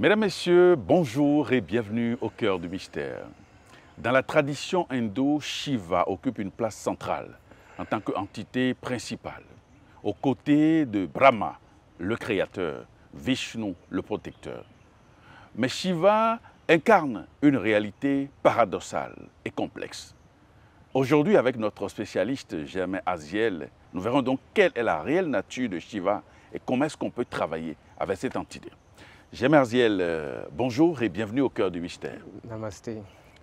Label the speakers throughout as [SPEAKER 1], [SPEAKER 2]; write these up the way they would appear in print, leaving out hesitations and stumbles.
[SPEAKER 1] Mesdames, Messieurs, bonjour et bienvenue au cœur du mystère. Dans la tradition indo, Shiva occupe une place centrale en tant qu'entité principale, aux côtés de Brahma, le créateur, Vishnu, le protecteur. Mais Shiva incarne une réalité paradoxale et complexe. Aujourd'hui, avec notre spécialiste Germain Aziel, nous verrons donc quelle est la réelle nature de Shiva et comment est-ce qu'on peut travailler avec cette entité. Germain Aziel, bonjour et bienvenue au cœur du mystère.
[SPEAKER 2] Namasté.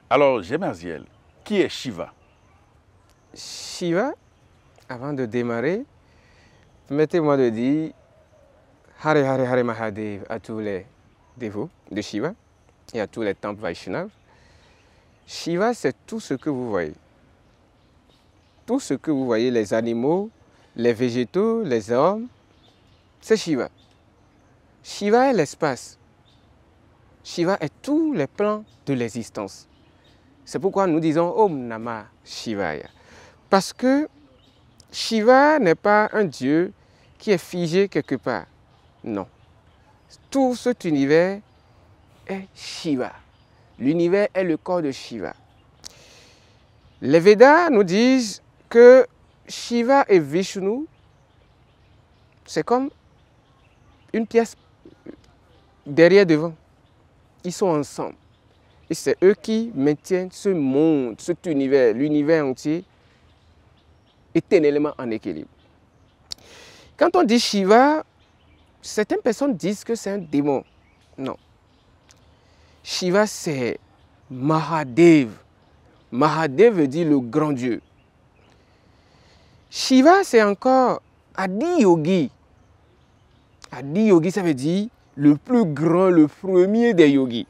[SPEAKER 1] Alors, Germain Aziel, qui est Shiva?
[SPEAKER 2] Shiva, avant de démarrer, permettez-moi de dire Hare Hare Hare Mahadev à tous les dévots de Shiva et à tous les temples Vaishnavas. Shiva, c'est tout ce que vous voyez. Tout ce que vous voyez, les animaux, les végétaux, les hommes, c'est Shiva. Shiva est l'espace. Shiva est tous les plans de l'existence. C'est pourquoi nous disons Om Namah Shivaya. Parce que Shiva n'est pas un dieu qui est figé quelque part. Non. Tout cet univers est Shiva. L'univers est le corps de Shiva. Les Védas nous disent que Shiva et Vishnu, c'est comme une pièce derrière devant. Ils sont ensemble. Et c'est eux qui maintiennent ce monde, cet univers, l'univers entier, éternellement en équilibre. Quand on dit Shiva, certaines personnes disent que c'est un démon. Non. Shiva, c'est Mahadev. Mahadev veut dire le grand Dieu. Shiva, c'est encore Adi Yogi. Adi Yogi, ça veut dire le plus grand, le premier des yogis.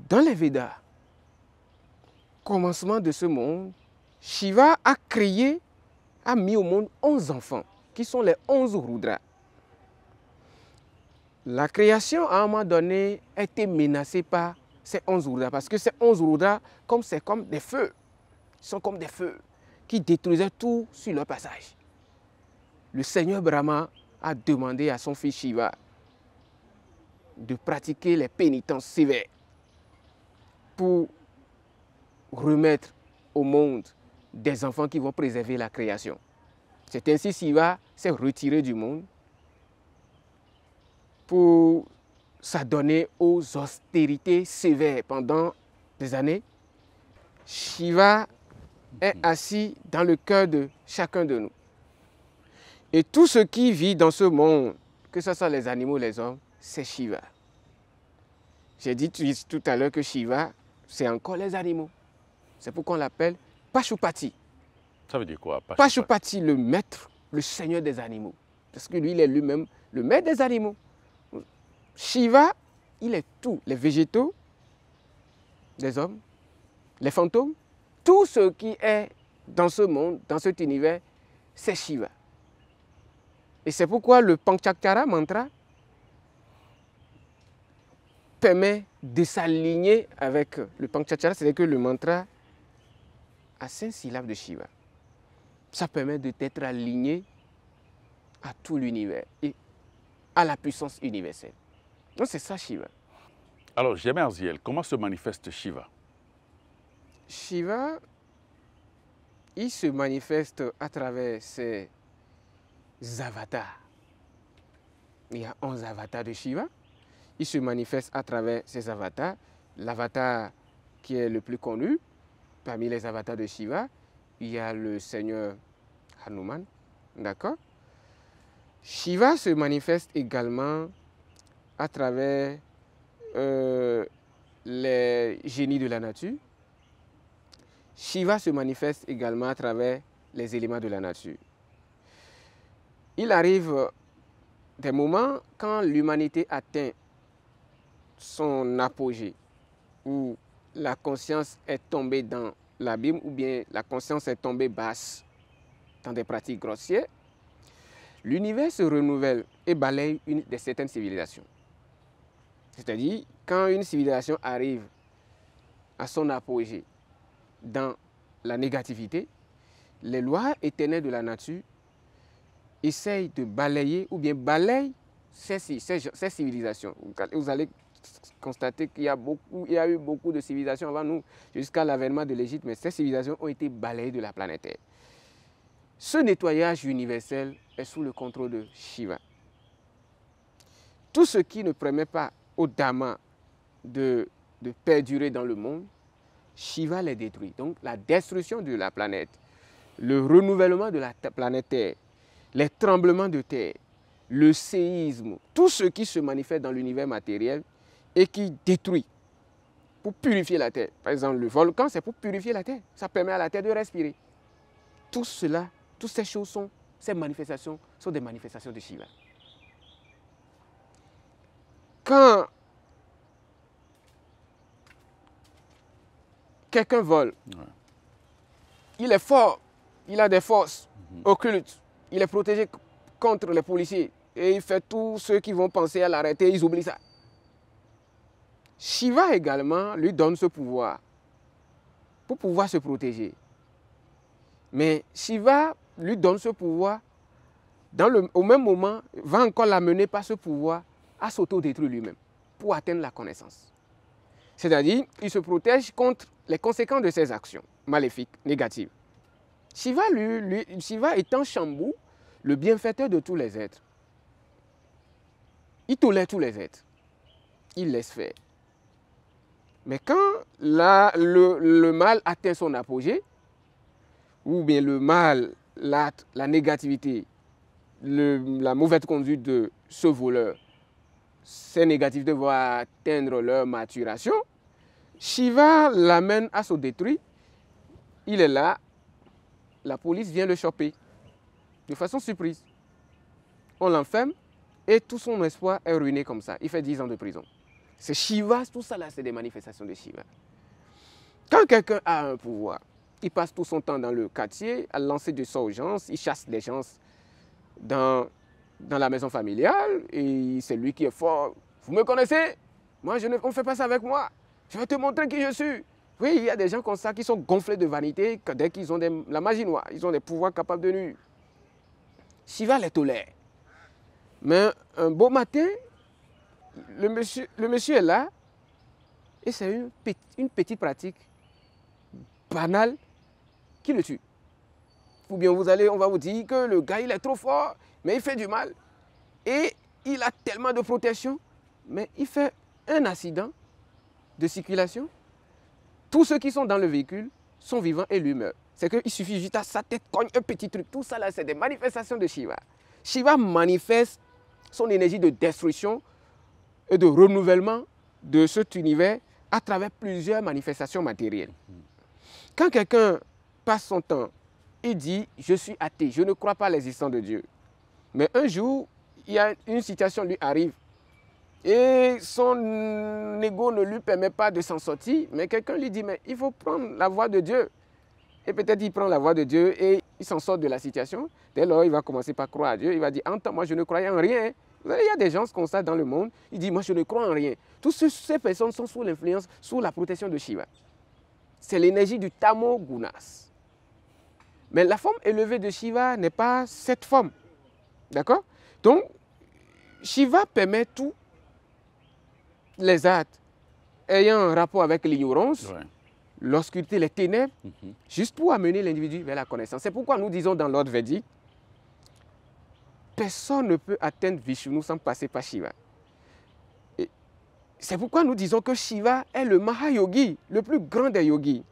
[SPEAKER 2] Dans les Védas, commencement de ce monde, Shiva a créé, a mis au monde 11 enfants, qui sont les 11 Rudras. La création, à un moment donné, a été menacée par ces 11 Rudras, parce que ces 11 Rudras, c'est comme des feux, ils sont comme des feux, qui détruisaient tout sur leur passage. Le Seigneur Brahma a demandé à son fils Shiva de pratiquer les pénitences sévères pour remettre au monde des enfants qui vont préserver la création. C'est ainsi Shiva s'est retiré du monde pour s'adonner aux austérités sévères pendant des années. Shiva est assis dans le cœur de chacun de nous. Et tout ce qui vit dans ce monde, que ce soit les animaux, les hommes, c'est Shiva. J'ai dit tout à l'heure que Shiva, c'est encore les animaux. C'est pourquoi on l'appelle Pashupati.
[SPEAKER 1] Ça veut dire quoi?
[SPEAKER 2] Pashupati, le maître, le seigneur des animaux. Parce que lui, il est lui-même le maître des animaux. Shiva, il est tout. Les végétaux, les hommes, les fantômes, tout ce qui est dans ce monde, dans cet univers, c'est Shiva. Et c'est pourquoi le Panchaksara mantra permet de s'aligner avec le Panchaksara, c'est-à-dire que le mantra à 5 syllabes de Shiva. Ça permet d'être aligné à tout l'univers et à la puissance universelle. Donc c'est ça Shiva.
[SPEAKER 1] Alors, Germain Aziel, comment se manifeste Shiva?
[SPEAKER 2] Shiva, il se manifeste à travers ses avatars. Il y a 11 avatars de Shiva. Il se manifeste à travers ses avatars. L'avatar qui est le plus connu parmi les avatars de Shiva, il y a le Seigneur Hanuman. D'accord? Shiva se manifeste également à travers les génies de la nature. Shiva se manifeste également à travers les éléments de la nature. Il arrive des moments quand l'humanité atteint son apogée, où la conscience est tombée dans l'abîme, ou bien la conscience est tombée basse dans des pratiques grossières, l'univers se renouvelle et balaye certaines civilisations. C'est-à-dire, quand une civilisation arrive à son apogée dans la négativité, les lois éternelles de la nature essayent de balayer ou bien balayent ces civilisations. Vous allez constater qu'il y a eu beaucoup de civilisations avant nous, jusqu'à l'avènement de l'Égypte, mais ces civilisations ont été balayées de la planète Terre. Ce nettoyage universel est sous le contrôle de Shiva. Tout ce qui ne permet pas au Dhamma de perdurer dans le monde, Shiva les détruit. Donc la destruction de la planète, le renouvellement de la planète Terre, les tremblements de terre, le séisme, tout ce qui se manifeste dans l'univers matériel et qui détruit pour purifier la terre. Par exemple, le volcan, c'est pour purifier la terre. Ça permet à la terre de respirer. Tout cela, toutes ces choses ces manifestations sont des manifestations de Shiva. Quand quelqu'un vole, il est fort, il a des forces occultes, il est protégé contre les policiers et il fait tous ceux qui vont penser à l'arrêter, ils oublient ça. Shiva également lui donne ce pouvoir pour pouvoir se protéger. Mais Shiva lui donne ce pouvoir, au même moment, va encore l'amener par ce pouvoir à s'autodétruire lui-même pour atteindre la connaissance. C'est-à-dire, il se protège contre les conséquences de ses actions maléfiques, négatives. Shiva étant Shambhu, le bienfaiteur de tous les êtres. Il tolère tous les êtres. Il laisse faire. Mais quand le mal atteint son apogée, ou bien le mal, la négativité, la mauvaise conduite de ce voleur, ces négativités vont atteindre leur maturation, Shiva l'amène à se détruire. Il est là, la police vient le choper de façon surprise. On l'enferme et tout son espoir est ruiné comme ça. Il fait 10 ans de prison. C'est Shiva, tout ça là, c'est des manifestations de Shiva. Quand quelqu'un a un pouvoir, il passe tout son temps dans le quartier à lancer du sort aux gens, il chasse les gens dans la maison familiale et c'est lui qui est fort. Vous me connaissez? Moi, on ne fait pas ça avec moi. Je vais te montrer qui je suis. Oui, il y a des gens comme ça qui sont gonflés de vanité dès qu'ils ont la magie noire. Ils ont des pouvoirs capables de nuire. Shiva les tolère. Mais un beau matin, le monsieur est là et c'est une petite pratique banale qui le tue. Ou bien on va vous dire que le gars il est trop fort, mais il fait du mal. Et il a tellement de protection, mais il fait un accident de circulation. Tous ceux qui sont dans le véhicule sont vivants et lui meurt. C'est qu'il suffit juste à sa tête, cogne un petit truc. Tout ça là, c'est des manifestations de Shiva. Shiva manifeste son énergie de destruction et de renouvellement de cet univers à travers plusieurs manifestations matérielles. Quand quelqu'un passe son temps, il dit « je suis athée, je ne crois pas à l'existence de Dieu ». Mais un jour, il y a une situation lui arrive et son ego ne lui permet pas de s'en sortir, mais quelqu'un lui dit « mais il faut prendre la voie de Dieu ». Et peut-être il prend la voie de Dieu et il s'en sort de la situation. Dès lors, il va commencer par croire à Dieu. Il va dire « entends, moi je ne croyais en rien ». Il y a des gens comme ça dans le monde, ils disent « moi je ne crois en rien ». Toutes ces personnes sont sous l'influence, sous la protection de Shiva. C'est l'énergie du Tamo Gunas. Mais la forme élevée de Shiva n'est pas cette forme. D'accord? Donc, Shiva permet tous les actes ayant un rapport avec l'ignorance, l'obscurité, les ténèbres, juste pour amener l'individu vers la connaissance. C'est pourquoi nous disons dans l'ordre védique, personne ne peut atteindre Vishnu sans passer par Shiva. C'est pourquoi nous disons que Shiva est le Mahayogi, le plus grand des yogis.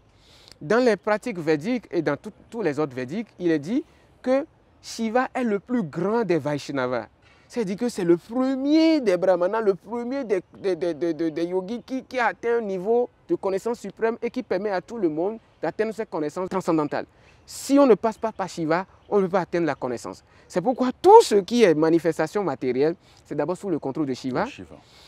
[SPEAKER 2] Dans les pratiques védiques et dans tous les autres védiques, il est dit que Shiva est le plus grand des Vaishnavas. C'est-à-dire que c'est le premier des brahmanas, le premier des yogis qui a atteint un niveau de connaissance suprême et qui permet à tout le monde d'atteindre cette connaissance transcendantale. Si on ne passe pas par Shiva, on ne peut pas atteindre la connaissance. C'est pourquoi tout ce qui est manifestation matérielle, c'est d'abord sous le contrôle de Shiva.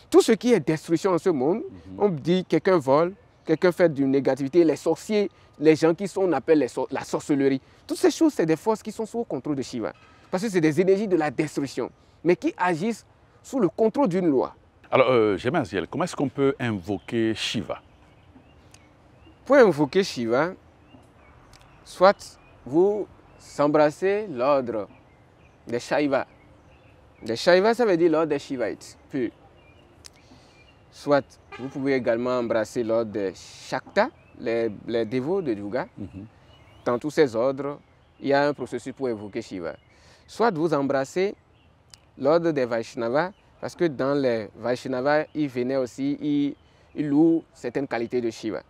[SPEAKER 2] Tout ce qui est destruction en ce monde, on dit quelqu'un vole, quelqu'un fait d'une négativité, les sorciers, les gens on appelle la sorcellerie. Toutes ces choses, c'est des forces qui sont sous le contrôle de Shiva. Parce que c'est des énergies de la destruction, mais qui agissent sous le contrôle d'une loi.
[SPEAKER 1] Alors, Gemenziel, comment est-ce qu'on peut invoquer Shiva?
[SPEAKER 2] Pour invoquer Shiva, soit vous embrassez l'ordre des Shaiva, Les Shaivas, ça veut dire l'ordre des Shivaïtes, pur. Soit vous pouvez également embrasser l'ordre des Shakta, les dévots de Durga. Dans tous ces ordres, il y a un processus pour évoquer Shiva. Soit vous embrassez l'ordre des Vaishnavas, parce que dans les Vaishnavas, ils venaient aussi, ils louent certaines qualités de Shiva.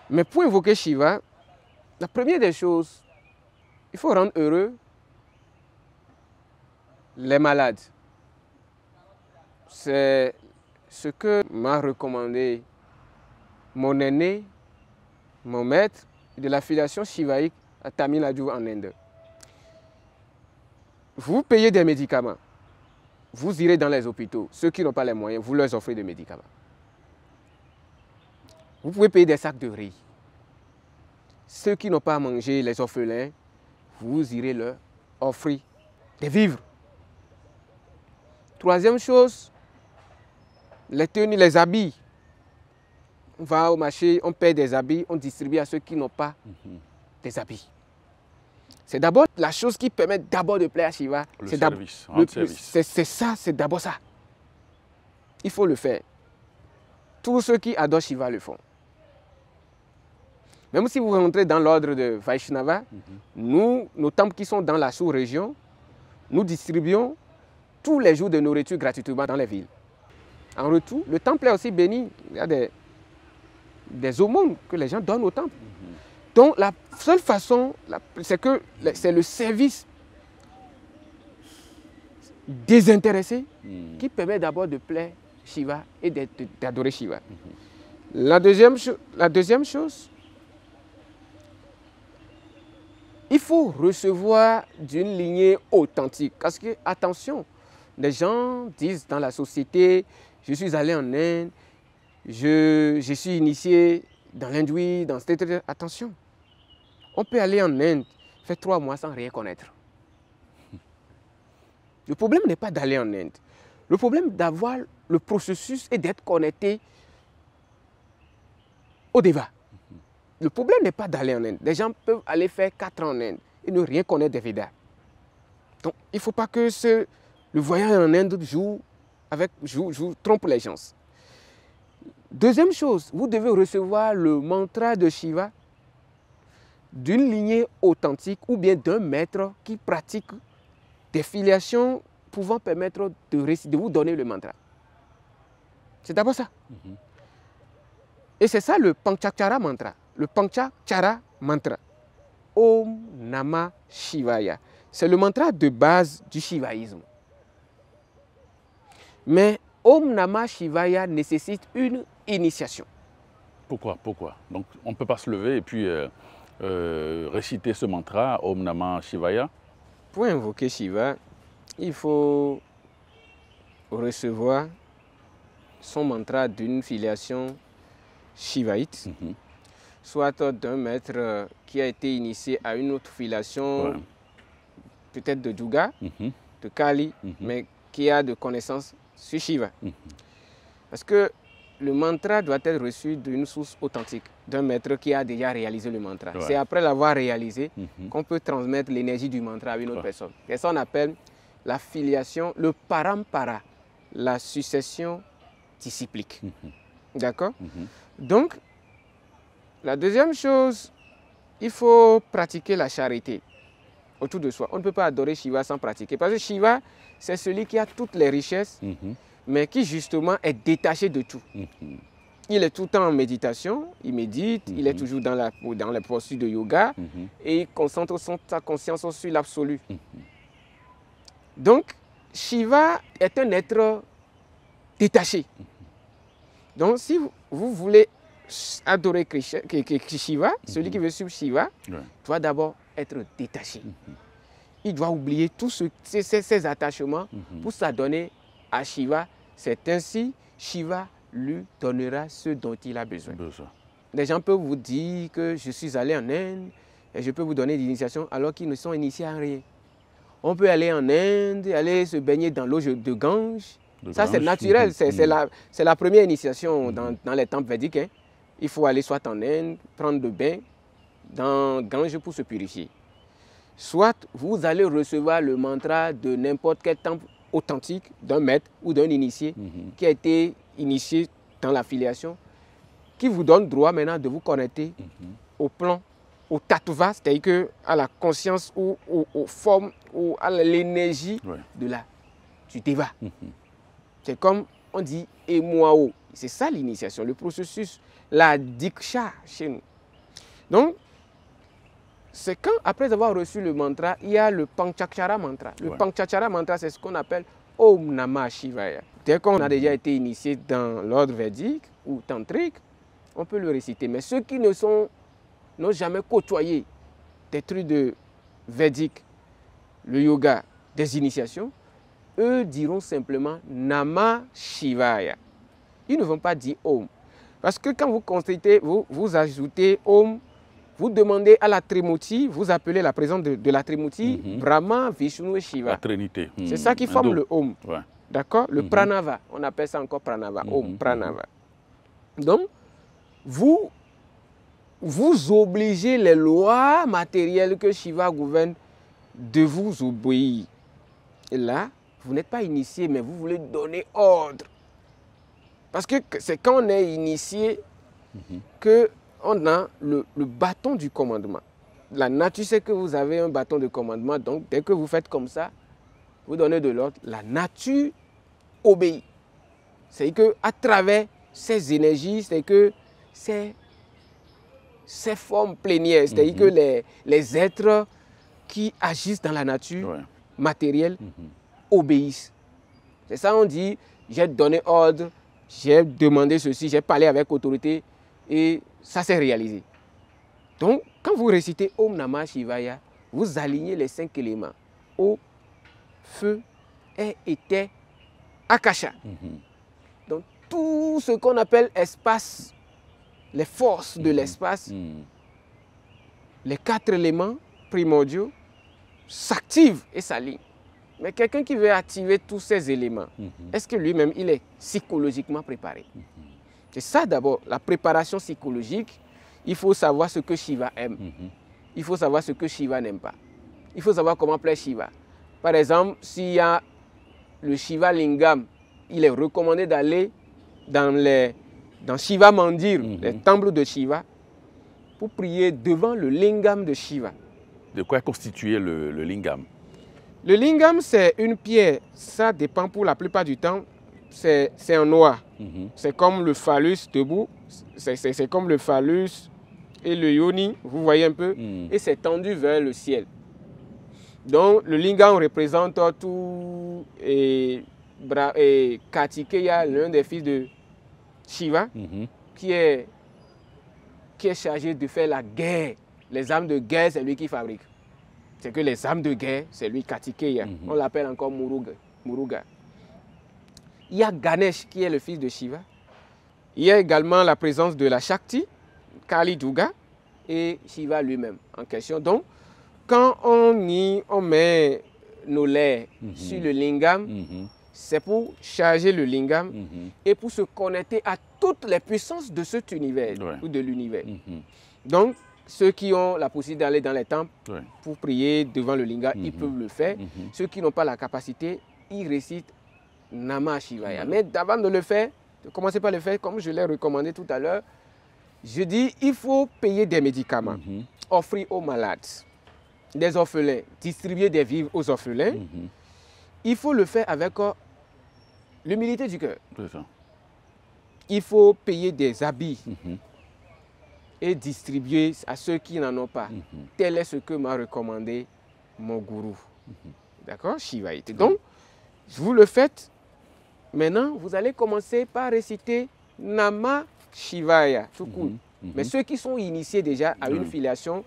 [SPEAKER 2] Mais pour évoquer Shiva, la première des choses, il faut rendre heureux les malades. C'est ce que m'a recommandé mon aîné, mon maître de l'affiliation shivaïque à Tamil Nadu en Inde. Vous payez des médicaments, vous irez dans les hôpitaux. Ceux qui n'ont pas les moyens, vous leur offrez des médicaments. Vous pouvez payer des sacs de riz. Ceux qui n'ont pas à manger, les orphelins, vous irez leur offrir des vivres. Troisième chose, les tenues, les habits. On va au marché, on paie des habits, on distribue à ceux qui n'ont pas des habits. C'est d'abord la chose qui permet d'abord de plaire à Shiva.
[SPEAKER 1] Le service,
[SPEAKER 2] c'est ça, c'est d'abord ça. Il faut le faire. Tous ceux qui adorent Shiva le font. Même si vous rentrez dans l'ordre de Vaishnava, nous, nos temples qui sont dans la sous-région, nous distribuons tous les jours de nourriture gratuitement dans les villes. En retour, le temple est aussi béni. Il y a des aumônes que les gens donnent au temple. Donc la seule façon, c'est que c'est le service désintéressé qui permet d'abord de plaire Shiva et d'adorer Shiva. La deuxième chose, il faut recevoir d'une lignée authentique. Parce que, attention, les gens disent dans la société, je suis allé en Inde, je suis initié dans l'hindouisme, dans cette... Attention, on peut aller en Inde, faire 3 mois sans rien connaître. Le problème n'est pas d'aller en Inde. Le problème d'avoir le processus et d'être connecté au Deva. Le problème n'est pas d'aller en Inde. Les gens peuvent aller faire 4 ans en Inde et ne rien connaître des Védas. Donc, il ne faut pas que le voyage en Inde trompe les gens. Deuxième chose, vous devez recevoir le mantra de Shiva d'une lignée authentique ou bien d'un maître qui pratique des filiations pouvant permettre de vous donner le mantra. C'est d'abord ça. Et c'est ça le Panchakshara mantra. Le Panchakshara mantra. Om Namah Shivaya. C'est le mantra de base du shivaïsme. Mais Om Namah Shivaya nécessite une initiation.
[SPEAKER 1] Pourquoi? Donc on ne peut pas se lever et puis réciter ce mantra, Om Namah Shivaya?
[SPEAKER 2] Pour invoquer Shiva, il faut recevoir son mantra d'une filiation shivaïte, soit d'un maître qui a été initié à une autre filiation, peut-être de Durga, de Kali, mais qui a de connaissances sur Shiva. Parce que le mantra doit être reçu d'une source authentique, d'un maître qui a déjà réalisé le mantra. C'est après l'avoir réalisé qu'on peut transmettre l'énergie du mantra à une autre personne. Et ça, on appelle la filiation, le parampara, la succession disciplique. D'accord? Donc, la deuxième chose, il faut pratiquer la charité autour de soi. On ne peut pas adorer Shiva sans pratiquer. Parce que Shiva, c'est celui qui a toutes les richesses, mais qui justement est détaché de tout. Il est tout le temps en méditation, il médite, il est toujours dans les postures de yoga et il concentre sa conscience sur l'absolu. Donc, Shiva est un être détaché. Donc, si vous voulez adorer Shiva, celui qui veut suivre Shiva, doit d'abord être détaché. Il doit oublier tous ses attachements pour s'adonner à Shiva. C'est ainsi Shiva lui donnera ce dont il a besoin. Les gens peuvent vous dire que je suis allé en Inde et je peux vous donner des initiations alors qu'ils ne sont initiés à rien. On peut aller en Inde, aller se baigner dans l'eau de Gange. Ça, c'est naturel. C'est la première initiation dans les temples védiques. Il faut aller soit en Inde, prendre le bain dans Gange pour se purifier. Soit vous allez recevoir le mantra de n'importe quel temple authentique d'un maître ou d'un initié qui a été initié dans l'affiliation, qui vous donne droit maintenant de vous connecter au plan, au tattva, c'est-à-dire à la conscience ou aux formes ou à l'énergie du deva. C'est comme on dit Emwao. C'est ça l'initiation, le processus, la diksha chez nous. Donc, c'est quand, après avoir reçu le mantra, il y a le Panchakshara mantra. Le Panchakshara mantra, c'est ce qu'on appelle Om Namah Shivaya. Dès qu'on a déjà été initié dans l'ordre védique ou tantrique, on peut le réciter. Mais ceux qui n'ont jamais côtoyé des trucs de védique, le yoga, des initiations, eux diront simplement Namah Shivaya. Ils ne vont pas dire Om. Parce que quand vous constatez, vous ajoutez Om, vous demandez à la Trimurti, vous appelez la présence de la Trimurti, Brahma, Vishnu et Shiva.
[SPEAKER 1] La Trinité.
[SPEAKER 2] C'est ça qui forme le Om. D'accord? Le Pranava, on appelle ça encore Pranava. Om, Pranava. Donc, vous obligez les lois matérielles que Shiva gouverne de vous obéir. Et là, vous n'êtes pas initié, mais vous voulez donner ordre. Parce que c'est quand on est initié qu'on a le bâton du commandement. La nature sait que vous avez un bâton de commandement, donc dès que vous faites comme ça, vous donnez de l'ordre, la nature obéit. C'est qu'à travers ces énergies, c'est que ces formes plénières, c'est-à-dire que les êtres qui agissent dans la nature matérielle obéissent. C'est ça on dit, j'ai donné ordre, j'ai demandé ceci, j'ai parlé avec autorité et ça s'est réalisé. Donc, quand vous récitez Om Namah Shivaya, vous alignez les 5 éléments. Eau, feu, air, éther, akasha. Donc, tout ce qu'on appelle espace, les forces de l'espace, les 4 éléments primordiaux s'activent et s'alignent. Mais quelqu'un qui veut activer tous ces éléments, est-ce que lui-même, il est psychologiquement préparé? C'est ça d'abord, la préparation psychologique. Il faut savoir ce que Shiva aime. Il faut savoir ce que Shiva n'aime pas. Il faut savoir comment plaire Shiva. Par exemple, s'il y a le Shiva Lingam, il est recommandé d'aller dans Shiva Mandir, les temples de Shiva, pour prier devant le Lingam de Shiva.
[SPEAKER 1] De quoi est constitué le Lingam?
[SPEAKER 2] Le Lingam, c'est une pierre. Ça dépend pour la plupart du temps. C'est en noir. C'est comme le phallus debout. C'est comme le phallus et le yoni, vous voyez un peu. Et c'est tendu vers le ciel. Donc, le Lingam représente tout. Et Kartikeya, l'un des fils de Shiva, qui est chargé de faire la guerre. Les armes de guerre, c'est lui qui fabrique. C'est que les armes de guerre, c'est lui Kartikeya. On l'appelle encore Muruga. Il y a Ganesh qui est le fils de Shiva. Il y a également la présence de la Shakti, Kali Durga et Shiva lui-même en question. Donc, quand on met nos lèvres sur le lingam, c'est pour charger le lingam et pour se connecter à toutes les puissances de cet univers ou de l'univers. Donc, ceux qui ont la possibilité d'aller dans les temples pour prier devant le lingam, ils peuvent le faire. Ceux qui n'ont pas la capacité, ils récitent Namah Shivaya. Mais avant de le faire, de commencer par le faire, comme je l'ai recommandé tout à l'heure, je dis il faut payer des médicaments, offrir aux malades, des orphelins, distribuer des vivres aux orphelins. Il faut le faire avec l'humilité du cœur. Il faut payer des habits et distribuer à ceux qui n'en ont pas. Tel est ce que m'a recommandé mon gourou. D'accord? Shivaïti. Donc, vous le faites. Maintenant, vous allez commencer par réciter Namah Shivaya, tout court. Mais ceux qui sont initiés déjà à une filiation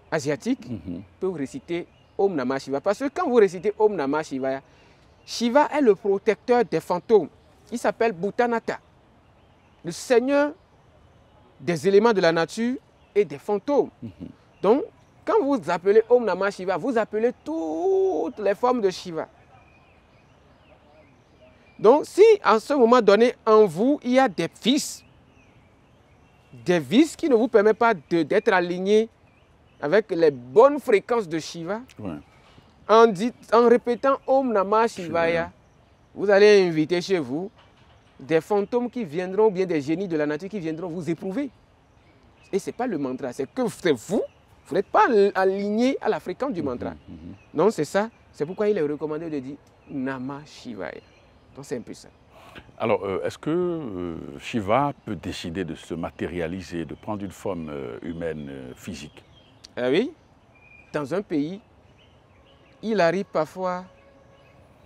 [SPEAKER 2] asiatique peuvent réciter Om Namah Shivaya. Parce que quand vous récitez Om Namah Shivaya, Shiva est le protecteur des fantômes. Il s'appelle Bhutanata, le seigneur des éléments de la nature et des fantômes. Donc, quand vous appelez Om Namah Shiva, vous appelez toutes les formes de Shiva. Donc, si à ce moment donné, en vous, il y a des vices qui ne vous permettent pas d'être alignés avec les bonnes fréquences de Shiva, en répétant Om Namah Shivaya, vous allez inviter chez vous des fantômes qui viendront, ou bien des génies de la nature qui viendront vous éprouver. Et ce n'est pas le mantra, c'est que c'est vous n'êtes pas aligné à la fréquence du mantra. Donc c'est ça, c'est pourquoi il est recommandé de dire Namah Shivaya. Donc c'est un peu ça.
[SPEAKER 1] Alors, est-ce que Shiva peut décider de se matérialiser, de prendre une forme humaine, physique?
[SPEAKER 2] Oui, dans un pays, il arrive parfois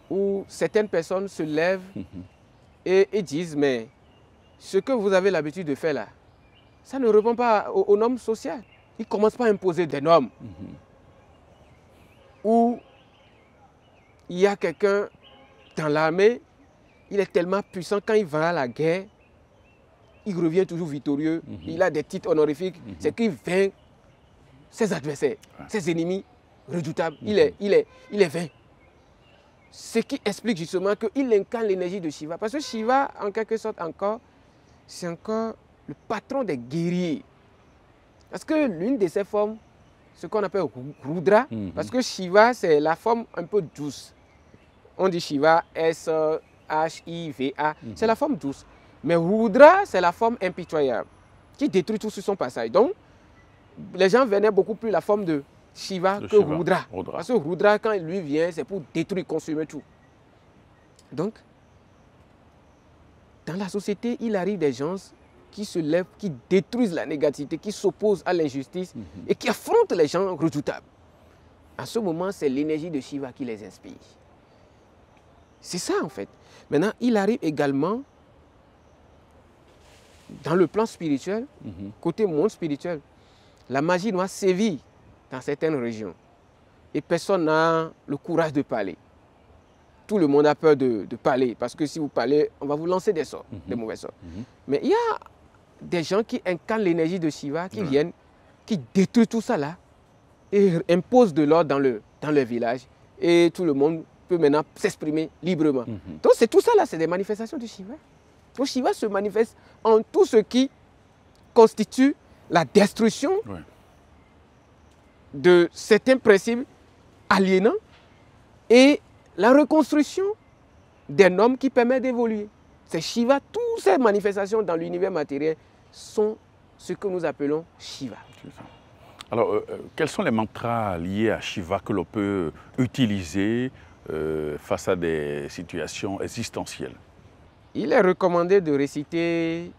[SPEAKER 2] où certaines personnes se lèvent et disent, mais ce que vous avez l'habitude de faire là, ça ne répond pas aux normes sociales. Ils ne commencent pas à imposer des normes. Ou il y a quelqu'un dans l'armée, il est tellement puissant, quand il va à la guerre, il revient toujours victorieux, il a des titres honorifiques, c'est qu'il vainc ses adversaires, ses ennemis redoutables, il est vainc. Ce qui explique justement qu'il incarne l'énergie de Shiva. Parce que Shiva, en quelque sorte encore, c'est encore le patron des guerriers. Parce que l'une de ses formes, ce qu'on appelle Rudra, parce que Shiva, c'est la forme un peu douce. On dit Shiva, S-H-I-V-A, c'est la forme douce. Mais Rudra, c'est la forme impitoyable, qui détruit tout sur son passage. Donc, les gens venaient beaucoup plus la forme de Shiva que Rudra. Parce que Rudra, quand il lui vient, c'est pour détruire, consumer tout. Donc, dans la société, il arrive des gens qui se lèvent, qui détruisent la négativité, qui s'opposent à l'injustice et qui affrontent les gens redoutables. En ce moment, c'est l'énergie de Shiva qui les inspire. C'est ça en fait. Maintenant, il arrive également dans le plan spirituel, côté monde spirituel, la magie noire sévit dans certaines régions. Et personne n'a le courage de parler. Tout le monde a peur de parler, parce que si vous parlez, on va vous lancer des sorts, des mauvais sorts. Mais il y a des gens qui incarnent l'énergie de Shiva, qui viennent, qui détruisent tout ça là, et imposent de l'ordre dans le village. Et tout le monde peut maintenant s'exprimer librement. Donc c'est tout ça là, c'est des manifestations de Shiva. Donc Shiva se manifeste en tout ce qui constitue la destruction de certains principes aliénants et la reconstruction des normes qui permettent d'évoluer. C'est Shiva, toutes ces manifestations dans l'univers matériel sont ce que nous appelons Shiva.
[SPEAKER 1] Alors, quels sont les mantras liés à Shiva que l'on peut utiliser face à des situations existentielles?
[SPEAKER 2] Il est recommandé de réciter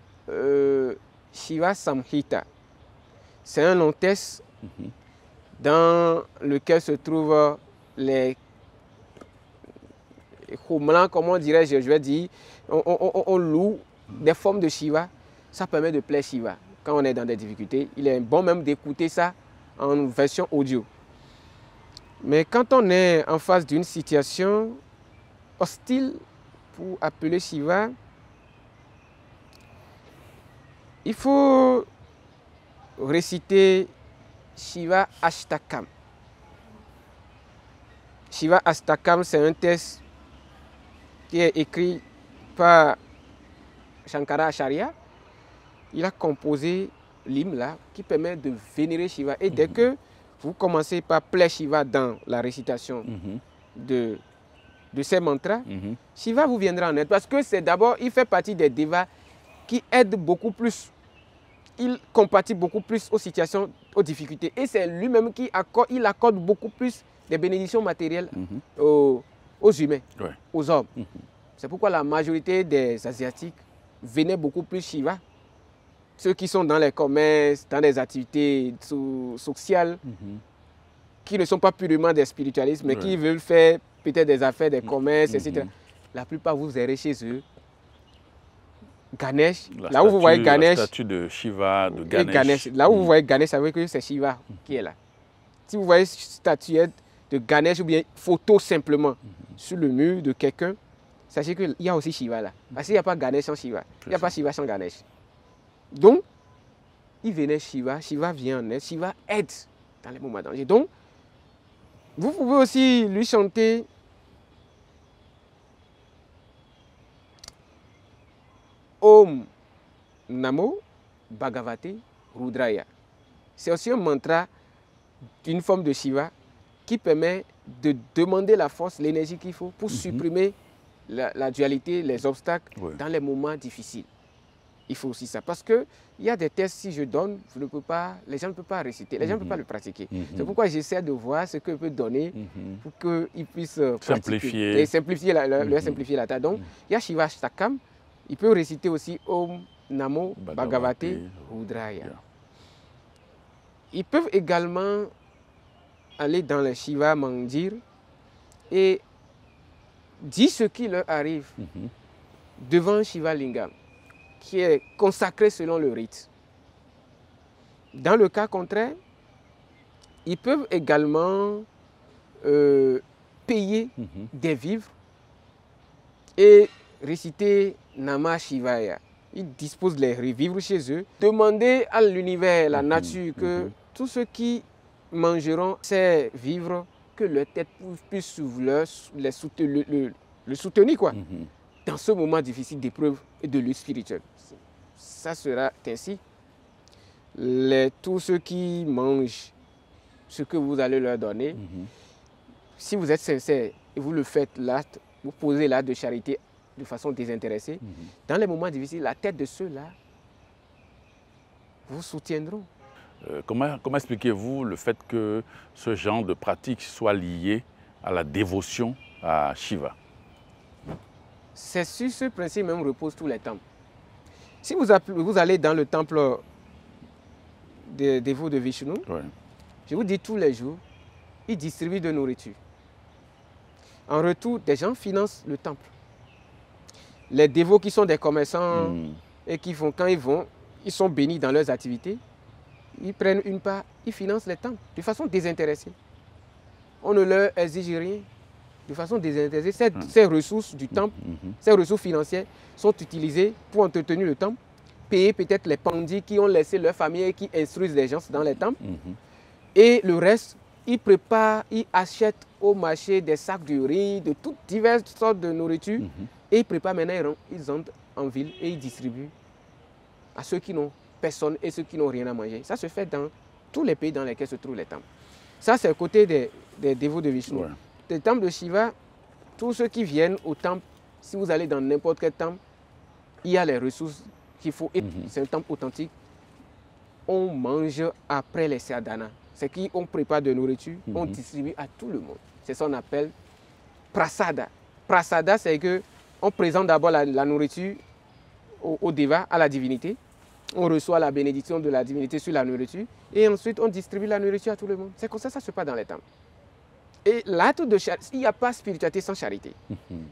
[SPEAKER 2] Shiva Samhita. C'est un long texte dans lequel se trouvent les homelans, comment dirais-je, je vais dire, on loue des formes de Shiva. Ça permet de plaire Shiva. Quand on est dans des difficultés, il est bon même d'écouter ça en version audio. Mais quand on est en face d'une situation hostile pour appeler Shiva, il faut réciter Shiva Ashtakam. Shiva Ashtakam, c'est un texte qui est écrit par Shankara Acharya. Il a composé l'hymne là qui permet de vénérer Shiva. Et dès que vous commencez par plaire Shiva dans la récitation de ces mantras, Shiva vous viendra en aide. Parce que c'est d'abord, il fait partie des devas qui aident beaucoup plus. Il compatit beaucoup plus aux situations, aux difficultés. Et c'est lui-même qui accorde beaucoup plus des bénédictions matérielles aux humains, aux hommes. C'est pourquoi la majorité des Asiatiques venaient beaucoup plus Shiva. Ceux qui sont dans les commerces, dans des activités sociales, qui ne sont pas purement des spiritualistes, mais qui veulent faire peut-être des affaires, des commerces, etc. La plupart, vous verrez chez eux Ganesh. Là où vous voyez Ganesh,
[SPEAKER 1] la statue de Shiva, de Ganesh.
[SPEAKER 2] Là où vous voyez Ganesh, ça veut dire que c'est Shiva qui est là. Si vous voyez statuette de Ganesh ou bien photo simplement sur le mur de quelqu'un, sachez qu'il y a aussi Shiva là. Parce qu'il n'y a pas Ganesh sans Shiva. Il n'y a pas Shiva sans Ganesh. Donc, il venait Shiva, Shiva vient en aide, Shiva aide dans les moments de danger. Donc, vous pouvez aussi lui chanter Om Namo Bhagavate Rudraya. C'est aussi un mantra d'une forme de Shiva qui permet de demander la force, l'énergie qu'il faut pour supprimer la dualité, les obstacles dans les moments difficiles. Il faut aussi ça. Parce qu'il y a des tests, si je donne, les gens ne peuvent pas réciter, les gens ne peuvent pas le pratiquer. C'est pourquoi j'essaie de voir ce que je peux donner pour qu'ils puissent
[SPEAKER 1] simplifier.
[SPEAKER 2] Et simplifier simplifier la tâche. Donc, il y a Shiva Shtakam, il peut réciter aussi Om Namo Bhagavate Rudraya. Ils peuvent également aller dans le Shiva Mandir et dire ce qui leur arrive devant Shiva Lingam, qui est consacré selon le rite. Dans le cas contraire, ils peuvent également payer des vivres et réciter Namah Shivaya. Ils disposent les vivres chez eux. Demander à l'univers, la nature, que tous ceux qui mangeront ces vivres, que leur tête puisse le soutenir quoi, dans ce moment difficile d'épreuve et de lutte spirituelle. Ça sera ainsi. Tous ceux qui mangent ce que vous allez leur donner, si vous êtes sincère et vous le faites là, vous posez l'acte de charité de façon désintéressée, dans les moments difficiles, la tête de ceux-là vous soutiendront.
[SPEAKER 1] Comment expliquez-vous le fait que ce genre de pratique soit lié à la dévotion à Shiva?
[SPEAKER 2] C'est sur ce principe même reposent tous les temples. Si vous allez dans le temple des dévots de Vishnu, je vous dis tous les jours, ils distribuent de nourriture. En retour, des gens financent le temple. Les dévots qui sont des commerçants et qui font, quand ils vont, ils sont bénis dans leurs activités, ils prennent une part, ils financent les temples de façon désintéressée. On ne leur exige rien. De façon désintéressée, ces ressources du temple, ces ressources financières sont utilisées pour entretenir le temple, payer peut-être les pandits qui ont laissé leur famille et qui instruisent les gens dans les temples. Et le reste, ils préparent, ils achètent au marché des sacs de riz, de toutes diverses sortes de nourriture. Et ils préparent maintenant, ils entrent en ville et ils distribuent à ceux qui n'ont personne et ceux qui n'ont rien à manger. Ça se fait dans tous les pays dans lesquels se trouvent les temples. Ça, c'est le côté des dévots de Vishnu. Le temple de Shiva, tous ceux qui viennent au temple, si vous allez dans n'importe quel temple, il y a les ressources qu'il faut. C'est un temple authentique. On mange après les sadhanas. C'est qu'on prépare de nourriture, on distribue à tout le monde. C'est ça qu'on appelle prasada. Prasada, c'est qu'on présente d'abord la nourriture au deva, à la divinité. On reçoit la bénédiction de la divinité sur la nourriture. Et ensuite, on distribue la nourriture à tout le monde. C'est comme ça que ça se passe dans les temples. Et l'acte de charité, il n'y a pas de spiritualité sans charité.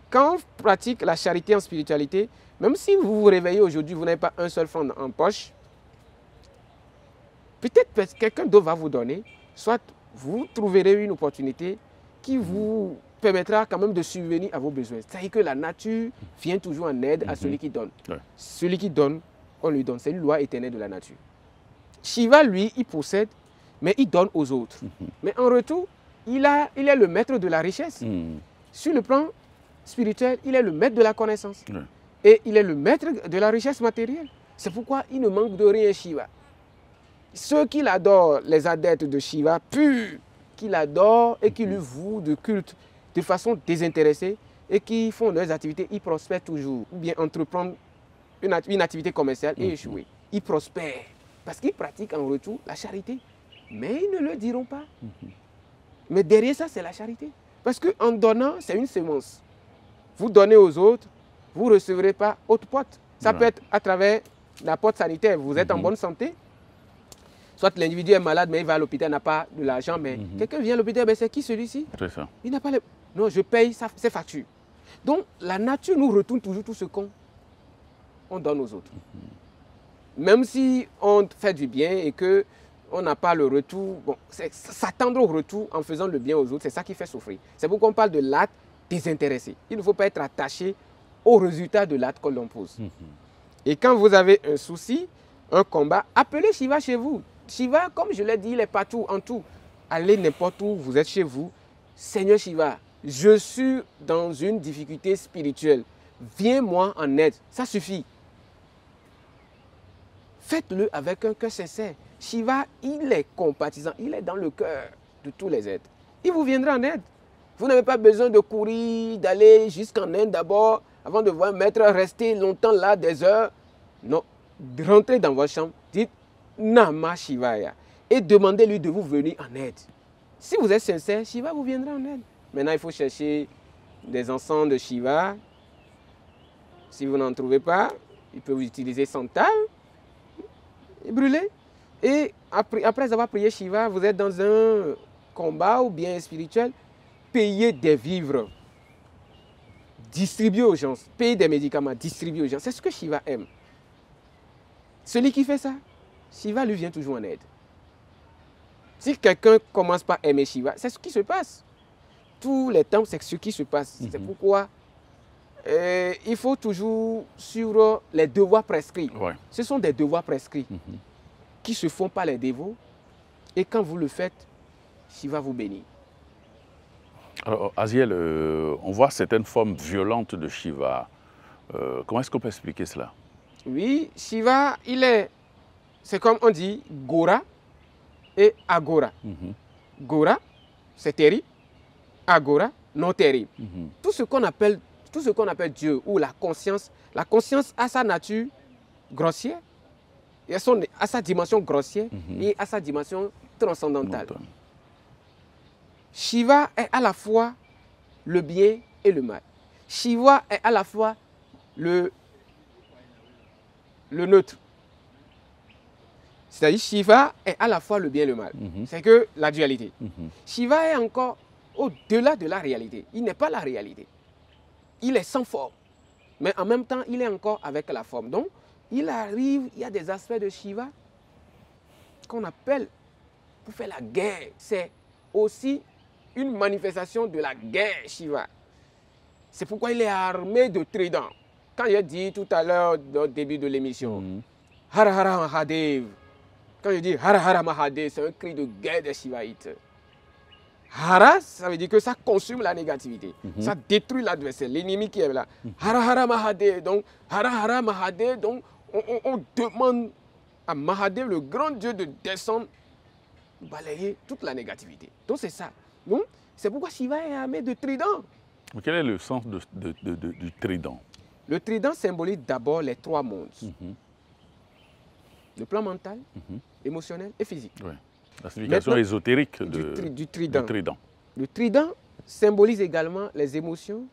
[SPEAKER 2] Quand on pratique la charité en spiritualité, même si vous vous réveillez aujourd'hui, vous n'avez pas un seul franc en poche, peut-être que quelqu'un d'autre va vous donner, soit vous trouverez une opportunité qui vous permettra quand même de subvenir à vos besoins. C'est-à-dire que la nature vient toujours en aide à celui qui donne. Celui qui donne, on lui donne. C'est une loi éternelle de la nature. Shiva, lui, il possède, mais il donne aux autres. Mais en retour, il est le maître de la richesse. Sur le plan spirituel, il est le maître de la connaissance. Et il est le maître de la richesse matérielle. C'est pourquoi il ne manque de rien, Shiva. Ceux qui l'adorent, les adeptes de Shiva, purs, qui l'adorent et qui lui vouent de culte de façon désintéressée et qui font leurs activités, ils prospèrent toujours. Ou bien entreprendre une activité commerciale et échouer. Ils prospèrent parce qu'ils pratiquent en retour la charité. Mais ils ne le diront pas. Mais derrière ça, c'est la charité. Parce qu'en donnant, c'est une sémence. Vous donnez aux autres, vous ne recevrez pas autre porte. Ça peut être à travers la porte sanitaire. Vous êtes en bonne santé. Soit l'individu est malade, mais il va à l'hôpital, n'a pas de l'argent. Mais quelqu'un vient à l'hôpital, mais c'est qui celui-ci? C'est ça. Il n'a pas les... Non, je paye ses factures. Donc, la nature nous retourne toujours tout ce qu'on donne aux autres. Même si on fait du bien et que on n'a pas le retour, bon, s'attendre au retour en faisant le bien aux autres, c'est ça qui fait souffrir. C'est pourquoi on parle de l'acte désintéressé. Il ne faut pas être attaché au résultat de l'acte qu'on l'on pose. Et quand vous avez un souci, un combat, appelez Shiva chez vous. Shiva, comme je l'ai dit, il est partout, en tout. Allez n'importe où, vous êtes chez vous. Seigneur Shiva, je suis dans une difficulté spirituelle. Viens-moi en aide. Ça suffit. Faites-le avec un cœur sincère. Shiva, il est compatissant, il est dans le cœur de tous les êtres. Il vous viendra en aide. Vous n'avez pas besoin de courir, d'aller jusqu'en Inde d'abord, avant de voir un maître rester longtemps là, des heures. Non, rentrez dans votre chambre, dites Namah Shivaya et demandez-lui de vous venir en aide. Si vous êtes sincère, Shiva vous viendra en aide. Maintenant, il faut chercher des encens de Shiva. Si vous n'en trouvez pas, il peut vous utiliser santal et brûler. Et après avoir prié Shiva, vous êtes dans un combat ou bien spirituel, payez des vivres, distribuez aux gens, payez des médicaments, distribuez aux gens. C'est ce que Shiva aime. Celui qui fait ça, Shiva lui vient toujours en aide. Si quelqu'un commence par aimer Shiva, c'est ce qui se passe. Tous les temps, c'est ce qui se passe. C'est pourquoi il faut toujours suivre les devoirs prescrits.
[SPEAKER 1] Ouais.
[SPEAKER 2] Ce sont des devoirs prescrits qui se font par les dévots. Et quand vous le faites, Shiva vous bénit.
[SPEAKER 1] Alors, Aziel, on voit certaines formes violentes de Shiva. Comment est-ce qu'on peut expliquer cela?
[SPEAKER 2] Oui, Shiva, c'est comme on dit, Gora et Agora. Gora, c'est terrible. Agora, non terrible. Tout ce qu'on appelle Dieu ou la conscience a sa nature grossière, et à sa dimension grossière et à sa dimension transcendantale. Shiva est à la fois le bien et le mal. Shiva est à la fois le neutre. C'est-à-dire Shiva est à la fois le bien et le mal. C'est que la dualité. Shiva est encore au-delà de la réalité. Il n'est pas la réalité. Il est sans forme. Mais en même temps, il est encore avec la forme. Donc, il y a des aspects de Shiva qu'on appelle, pour faire la guerre. C'est aussi une manifestation de la guerre Shiva. C'est pourquoi il est armé de tridents. Quand j'ai dit tout à l'heure, au début de l'émission, Hara Hara Mahadev. Quand je dis Hara Hara Mahadev, c'est un cri de guerre des Shivaïtes. Hara, ça veut dire que ça consume la négativité. Ça détruit l'adversaire, l'ennemi qui est là. Hara Hara Mahadev. Donc, Hara Hara Mahadev. Donc, on demande à Mahadev, le grand Dieu, de descendre, balayer toute la négativité. Donc, c'est ça. Donc, c'est pourquoi Shiva est armé de tridents.
[SPEAKER 1] Mais quel est le sens du trident?
[SPEAKER 2] Le trident symbolise d'abord les trois mondes. Le plan mental, émotionnel et physique.
[SPEAKER 1] Ouais. La signification ésotérique
[SPEAKER 2] du trident.
[SPEAKER 1] trident.
[SPEAKER 2] Le trident symbolise également les émotions,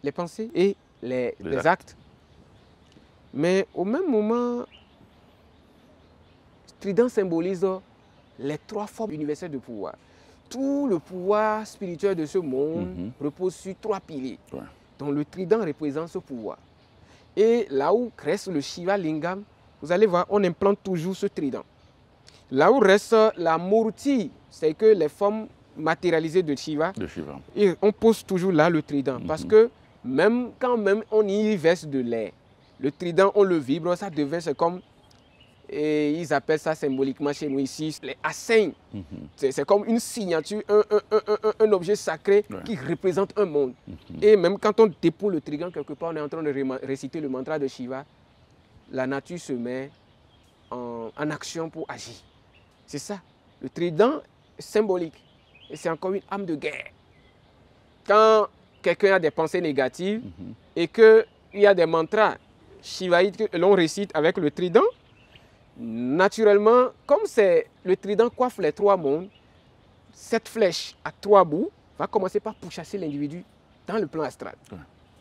[SPEAKER 2] les pensées et les actes. Mais au même moment, le trident symbolise les trois formes universelles de pouvoir. Tout le pouvoir spirituel de ce monde repose sur trois piliers. Ouais. Donc le trident représente ce pouvoir. Et là où reste le Shiva Lingam, vous allez voir, on implante toujours ce trident. Là où reste la Murti, c'est que les formes matérialisées de Shiva, et on pose toujours là le trident. Parce que quand on y verse de l'air, le trident, on le vibre, ça devient, c'est comme, et ils appellent ça symboliquement chez nous ici, les assignes. C'est comme une signature, un objet sacré qui représente un monde. Et même quand on dépose le trident quelque part, on est en train de réciter le mantra de Shiva, la nature se met en action pour agir. C'est ça. Le trident est symbolique. Et c'est encore une âme de guerre. Quand quelqu'un a des pensées négatives et qu'il y a des mantras shivaïtes que l'on récite avec le trident, naturellement, comme le trident coiffe les trois mondes, cette flèche à trois bouts va commencer par pourchasser l'individu dans le plan astral.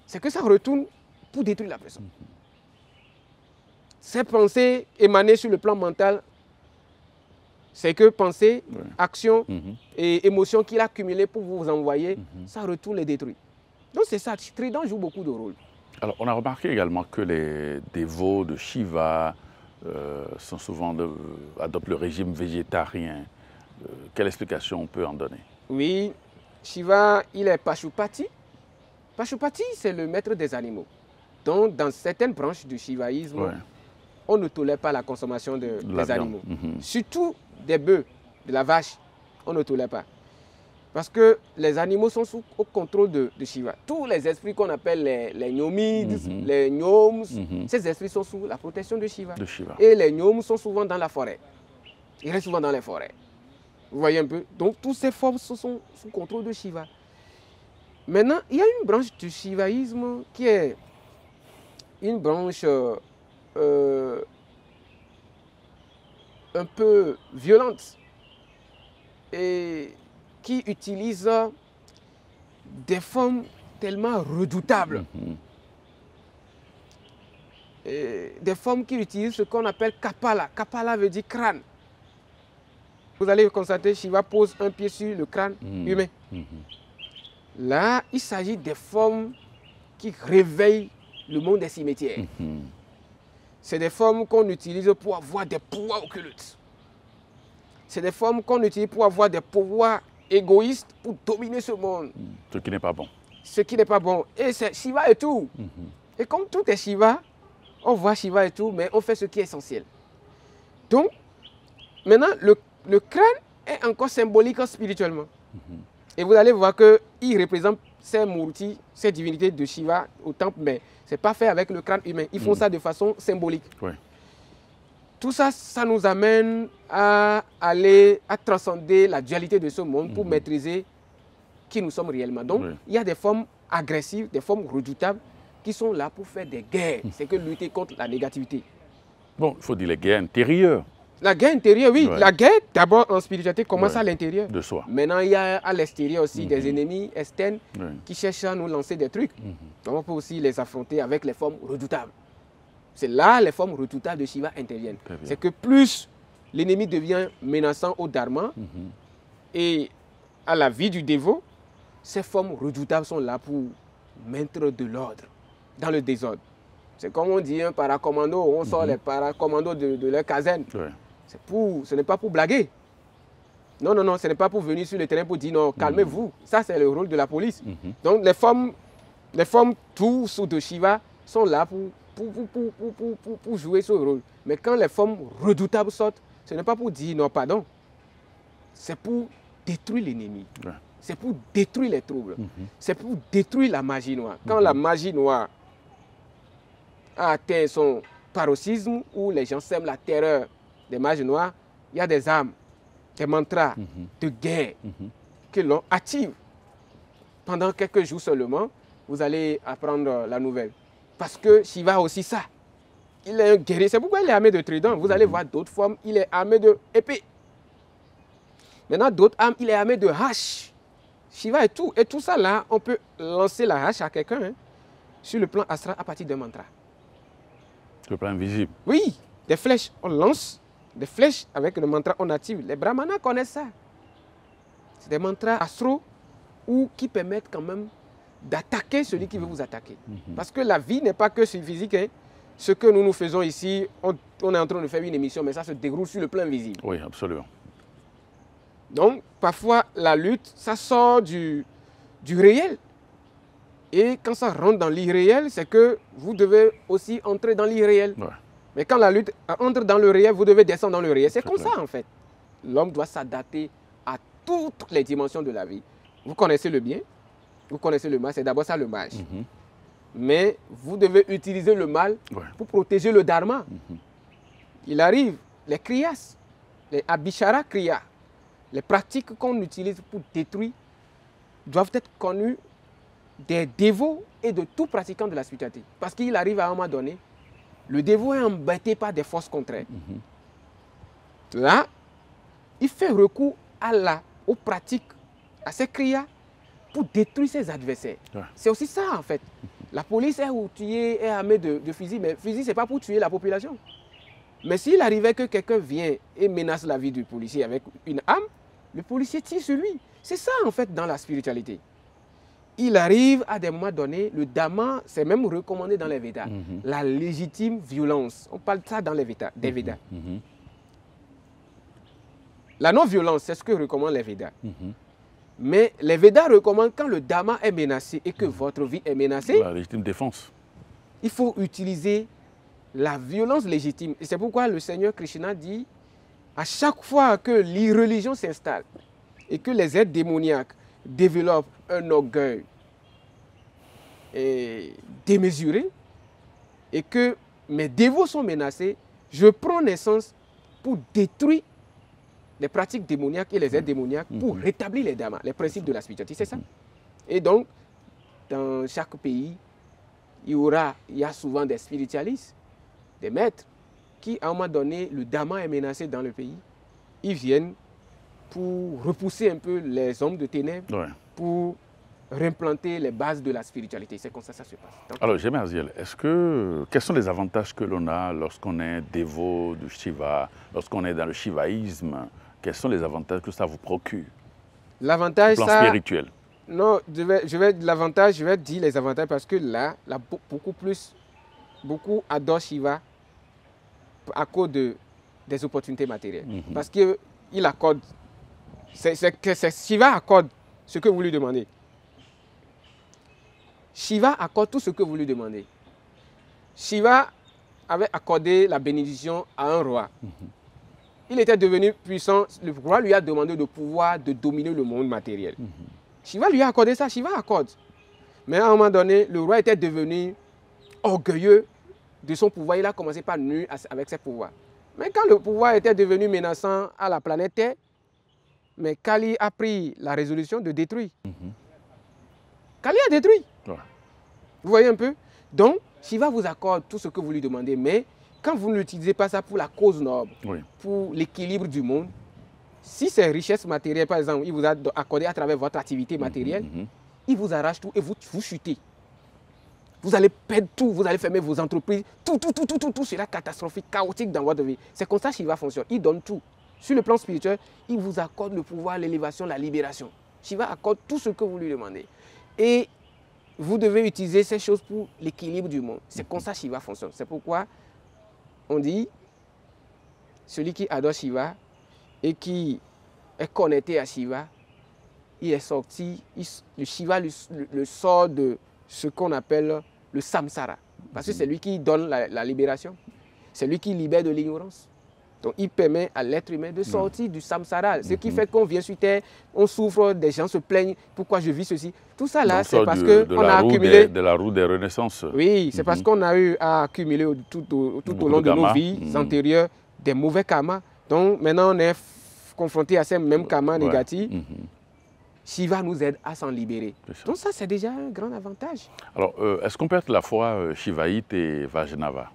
[SPEAKER 2] C'est que ça retourne pour détruire la personne. Ces pensées émanées sur le plan mental, c'est que pensées, actions et émotions qu'il a accumulées pour vous envoyer, ça retourne les détruit. Donc c'est ça, Trident joue beaucoup de rôle.
[SPEAKER 1] Alors on a remarqué également que les dévots de Shiva sont souvent adoptent le régime végétarien. Quelle explication on peut en donner? Oui,
[SPEAKER 2] Shiva, il est Pashupati. Pashupati, c'est le maître des animaux. Donc dans certaines branches du shivaïsme, on ne tolère pas la consommation des animaux. Surtout des bœufs, de la vache, on ne tolère pas. Parce que les animaux sont au contrôle de Shiva. Tous les esprits qu'on appelle les gnomides, les gnomes, ces esprits sont sous la protection de Shiva. Et les gnomes sont souvent dans la forêt. Ils restent souvent dans les forêts. Vous voyez un peu? Donc, toutes ces formes sont sous contrôle de Shiva. Maintenant, il y a une branche du shivaïsme qui est une branche un peu violente et qui utilise des formes tellement redoutables. Et des formes qui utilisent ce qu'on appelle kapala. Kapala veut dire crâne. Vous allez constater, Shiva pose un pied sur le crâne humain. Là, il s'agit des formes qui réveillent le monde des cimetières. C'est des formes qu'on utilise pour avoir des pouvoirs occultes. C'est des formes qu'on utilise pour avoir des pouvoirs égoïstes pour dominer ce monde.
[SPEAKER 1] Ce qui n'est pas bon.
[SPEAKER 2] Ce qui n'est pas bon. Et c'est Shiva et tout. Et comme tout est Shiva, on voit Shiva et tout, mais on fait ce qui est essentiel. Donc, maintenant, le crâne est encore symbolique spirituellement. Et vous allez voir qu'il représente ces murtis, ces divinités de Shiva au temple, mais ce n'est pas fait avec le crâne humain. Ils font ça de façon symbolique. Ouais. Tout ça, ça nous amène à aller, à transcender la dualité de ce monde pour maîtriser qui nous sommes réellement. Donc, il y a des formes agressives, des formes redoutables qui sont là pour faire des guerres. C'est que lutter contre la négativité.
[SPEAKER 1] Bon, il faut dire les guerres intérieures.
[SPEAKER 2] La guerre intérieure, oui. Ouais. La guerre, d'abord en spiritualité, commence à l'intérieur.
[SPEAKER 1] De soi.
[SPEAKER 2] Maintenant, il y a à l'extérieur aussi des ennemis externes qui cherchent à nous lancer des trucs. Donc, on peut aussi les affronter avec les formes redoutables. C'est là les formes redoutables de Shiva interviennent. C'est que plus l'ennemi devient menaçant au dharma et à la vie du dévot, ces formes redoutables sont là pour mettre de l'ordre dans le désordre. C'est comme on dit un paracommando, on sort les paracommandos de leur caserne. Ce n'est pas pour blaguer. Non, non, non, ce n'est pas pour venir sur le terrain pour dire non, calmez-vous. Ça, c'est le rôle de la police. Donc, les formes tout sous de Shiva sont là pour jouer ce rôle. Mais quand les formes redoutables sortent, ce n'est pas pour dire non, pardon. C'est pour détruire l'ennemi. C'est pour détruire les troubles. C'est pour détruire la magie noire. Quand la magie noire a atteint son paroxysme, où les gens sèment la terreur des mages noirs, il y a des armes, des mantras de guerre que l'on active. Pendant quelques jours seulement, vous allez apprendre la nouvelle. Parce que Shiva a aussi ça. Il est un guerrier. C'est pourquoi il est armé de trident. Vous allez voir d'autres formes, il est armé d'épée. Maintenant, d'autres armes, il est armé de hache. Shiva et tout. Et tout ça là, on peut lancer la hache à quelqu'un sur le plan astral à partir d'un mantra.
[SPEAKER 1] Sur le plan invisible.
[SPEAKER 2] Oui, des flèches. On lance des flèches avec le mantra, on active. Les brahmanas connaissent ça. C'est des mantras astraux ou qui permettent quand même d'attaquer celui qui veut vous attaquer. Parce que la vie n'est pas que sur le physique. Ce que nous faisons ici, on est en train de faire une émission, mais ça se déroule sur le plan visible.
[SPEAKER 1] Oui, absolument.
[SPEAKER 2] Donc, parfois, la lutte, ça sort du réel. Et quand ça rentre dans l'irréel, c'est que vous devez aussi entrer dans l'irréel. Ouais. Mais quand la lutte entre dans le réel, vous devez descendre dans le réel. C'est comme ça, en fait. L'homme doit s'adapter à toutes les dimensions de la vie. Vous connaissez le bien, vous connaissez le mal, c'est d'abord ça le mage. Mais vous devez utiliser le mal pour protéger le dharma. Il arrive, les kriyas, les abhishara kriyas, les pratiques qu'on utilise pour détruire doivent être connues des dévots et de tout pratiquant de la spiritualité. Parce qu'il arrive à un moment donné, le dévot est embêté par des forces contraires. Là, il fait recours aux pratiques, à ces kriyas, pour détruire ses adversaires. C'est aussi ça, en fait. La police est armée de fusils, mais fusil, ce n'est pas pour tuer la population. Mais s'il arrivait que quelqu'un vient et menace la vie du policier avec une arme, le policier tire sur lui. C'est ça, en fait, dans la spiritualité. Il arrive à des moments donnés, le dharma, c'est même recommandé dans les Védas, la légitime violence. On parle de ça dans les Védas, des Védas. La non-violence, c'est ce que recommandent les Védas. Mais les Védas recommandent quand le dharma est menacé et que votre vie est menacée,
[SPEAKER 1] la légitime défense.
[SPEAKER 2] Il faut utiliser la violence légitime. Et c'est pourquoi le Seigneur Krishna dit, à chaque fois que l'irreligion s'installe et que les êtres démoniaques développent un orgueil démesuré et que mes dévots sont menacés, je prends naissance pour détruire les pratiques démoniaques et les êtres démoniaques pour rétablir les dharmas, les principes de la spiritualité. C'est ça. Et donc, dans chaque pays, il y a souvent des spiritualistes, des maîtres, qui à un moment donné, le Dharma est menacé dans le pays. Ils viennent pour repousser un peu les hommes de ténèbres,
[SPEAKER 1] Ouais.
[SPEAKER 2] pour réimplanter les bases de la spiritualité. C'est comme ça que ça se passe. Donc,
[SPEAKER 1] Alors, Jaime Arziel, quels sont les avantages que l'on a lorsqu'on est dévot de Shiva, lorsqu'on est dans le shivaïsme? Quels sont les avantages que ça vous procure
[SPEAKER 2] l'avantage,
[SPEAKER 1] au plan spirituel?
[SPEAKER 2] Non, je vais dire les avantages parce que là beaucoup adorent Shiva à cause des opportunités matérielles. Parce qu'il accorde, Shiva accorde ce que vous lui demandez. Shiva accorde tout ce que vous lui demandez. Shiva avait accordé la bénédiction à un roi. Il était devenu puissant. Le roi lui a demandé de pouvoir de dominer le monde matériel. Shiva lui a accordé ça, Shiva accorde. Mais à un moment donné, le roi était devenu orgueilleux de son pouvoir. Il a commencé par nuire avec ses pouvoirs. Mais quand le pouvoir était devenu menaçant à la planète Terre, mais Kali a pris la résolution de détruire. Kali a détruit.
[SPEAKER 1] Ouais.
[SPEAKER 2] Vous voyez un peu? Donc, Shiva vous accorde tout ce que vous lui demandez, mais quand vous n'utilisez pas ça pour la cause noble,
[SPEAKER 1] Oui.
[SPEAKER 2] pour l'équilibre du monde, si c'est richesse matérielle, par exemple, il vous a accordé à travers votre activité matérielle, il vous arrache tout et vous chutez. Vous allez perdre tout, vous allez fermer vos entreprises, tout sera catastrophique, chaotique dans votre vie. C'est comme ça que Shiva fonctionne, il donne tout. Sur le plan spirituel, il vous accorde le pouvoir, l'élévation, la libération. Shiva accorde tout ce que vous lui demandez. Et vous devez utiliser ces choses pour l'équilibre du monde. C'est comme ça que Shiva fonctionne. C'est pourquoi on dit, celui qui adore Shiva et qui est connecté à Shiva, il est sorti, le Shiva le sort de ce qu'on appelle le samsara. Parce que c'est lui qui donne la libération. C'est lui qui libère de l'ignorance. Donc il permet à l'être humain de sortir du samsara. Ce qui fait qu'on vient sur Terre, on souffre, des gens se plaignent, pourquoi je vis ceci. Tout ça là, c'est parce qu'on a accumulé...
[SPEAKER 1] De la roue des renaissances.
[SPEAKER 2] Oui, c'est parce qu'on a eu à accumuler tout au long de nos vies antérieures des mauvais karmas. Donc maintenant on est confronté à ces mêmes karmas négatifs. Shiva nous aide à s'en libérer. Donc ça, c'est déjà un grand avantage.
[SPEAKER 1] Alors, est-ce qu'on peut être à la fois shivaïte et Vaishnava?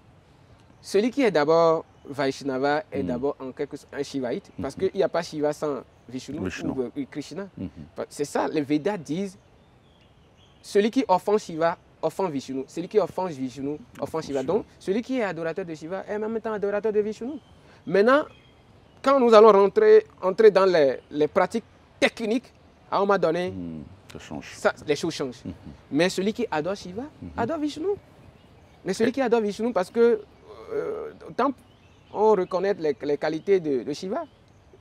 [SPEAKER 2] Celui qui est d'abord Vaishnava est d'abord en quelque sorte un shivaïte, parce qu'il n'y a pas Shiva sans Vishnu. Ou Krishna. C'est ça, les Védas disent, celui qui offense Shiva, offense Vishnu. Celui qui offense Vishnu, offense Shiva. Donc, celui qui est adorateur de Shiva est en même temps adorateur de Vishnu. Maintenant, quand nous allons entrer dans les pratiques techniques, à un moment donné, les choses changent. Mais celui qui adore Shiva, adore Vishnu. Mais celui qui adore Vishnu, parce que tant on reconnaît les qualités de Shiva,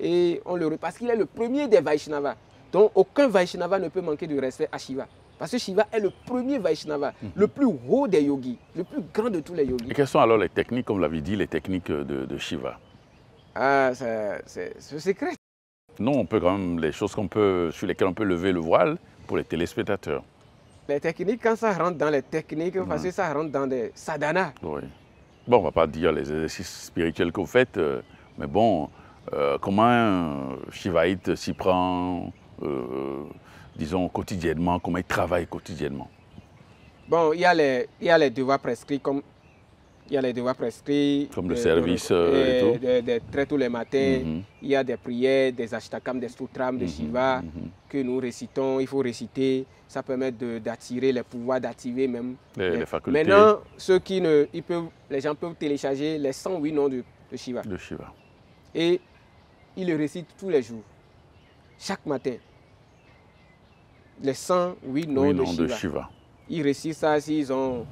[SPEAKER 2] et parce qu'il est le premier des Vaishnavas. Donc aucun Vaishnava ne peut manquer de respect à Shiva. Parce que Shiva est le premier Vaishnava, le plus haut des yogis, le plus grand de tous les yogis.
[SPEAKER 1] Et quelles sont alors les techniques, comme vous l'avez dit, les techniques de Shiva?
[SPEAKER 2] Ah, c'est secret.
[SPEAKER 1] Non, on peut quand même, les choses sur lesquelles on peut lever le voile pour les téléspectateurs.
[SPEAKER 2] Les techniques, quand ça rentre dans les techniques, parce que ça rentre dans des sadhanas.
[SPEAKER 1] Oui. Bon, on ne va pas dire les exercices spirituels que vous faites, mais bon, comment un shivaïte s'y prend, disons, quotidiennement, comment il travaille quotidiennement?
[SPEAKER 2] Bon, il y a les devoirs prescrits comme... Il y a les devoirs prescrits.
[SPEAKER 1] Comme le service et tout.
[SPEAKER 2] Des traits tous les matins. Il y a des prières, des ashtakam, des sutram de Shiva que nous récitons. Il faut réciter. Ça permet d'attirer les pouvoirs, d'activer même
[SPEAKER 1] les facultés.
[SPEAKER 2] Maintenant, les gens peuvent télécharger les 108 noms de Shiva.
[SPEAKER 1] De Shiva.
[SPEAKER 2] Et ils le récitent tous les jours. Chaque matin. Les 108 noms de Shiva. Ils récitent ça s'ils ont...